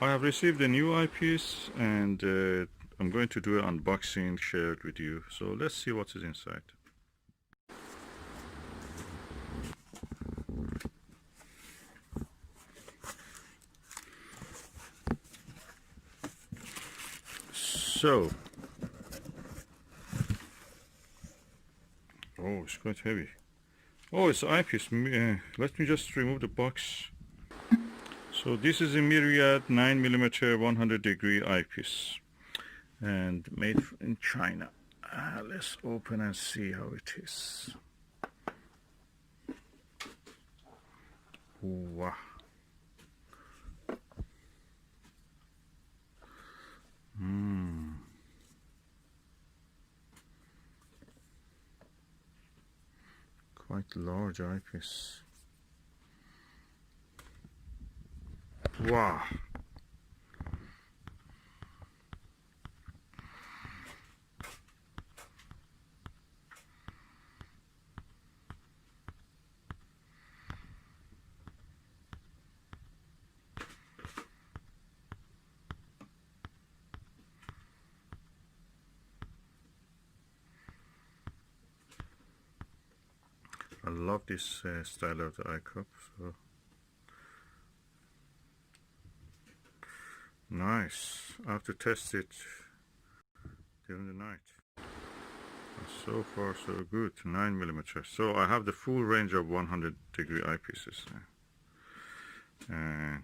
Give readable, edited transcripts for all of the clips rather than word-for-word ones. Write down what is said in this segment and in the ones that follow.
I have received a new eyepiece and I'm going to do an unboxing, share it with you. So let's see what is inside. So, oh, it's quite heavy. Oh, it's an eyepiece. Let me just remove the box. So this is a Myriad 9mm 100-degree eyepiece and made in China. Let's open and see how it is. Wow. Quite large eyepiece. Wow. I love this style of the eyecup. So nice. I have to test it during the night. So far so good. 9mm. So I have the full range of 100-degree eyepieces, and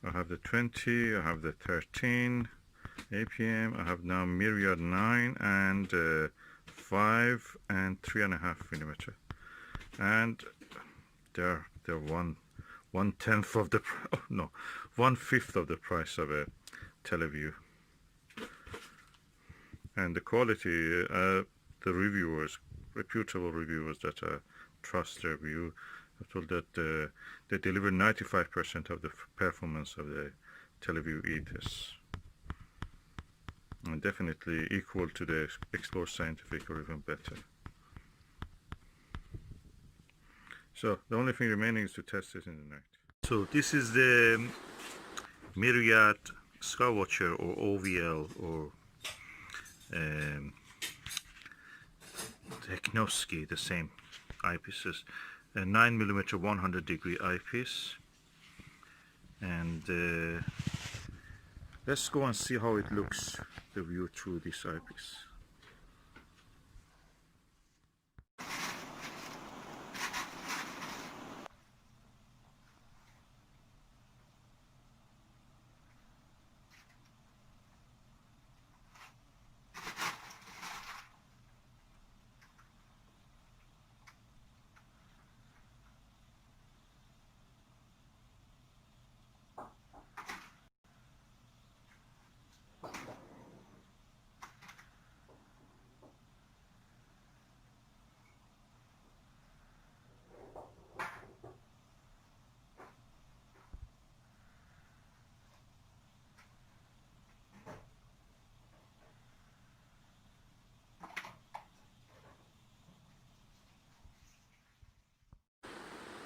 I have the 20, I have the 13 APM, I have now Myriad 9 and 5 and 3.5mm, and they're 1/10 of the no, 1/5 of the price of a Teleview. And the quality, the reviewers, reputable reviewers that trust their review, have told that they deliver 95% of the performance of the Teleview ETS, and definitely equal to the Explore Scientific or even better. So the only thing remaining is to test it in the night. So this is the Myriad Skywatcher or OVL or Tecnosky, the same eyepieces, a 9mm 100-degree eyepiece, and let's go and see how it looks, the view through this eyepiece.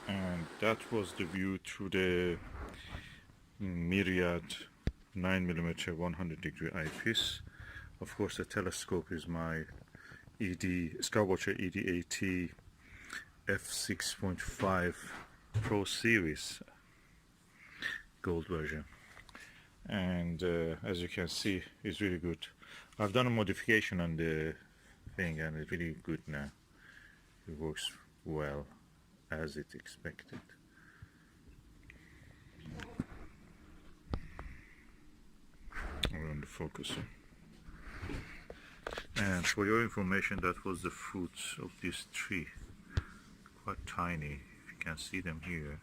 And that was the view through the Myriad 9mm 100-degree eyepiece. Of course, the telescope is my Skywatcher ED80 f6.5 Pro Series gold version, and as you can see, it's really good. I've done a modification on the thing and it's really good now. It works well as it expected. Around the focusing. And for your information, that was the fruits of this tree. Quite tiny, if you can see them here.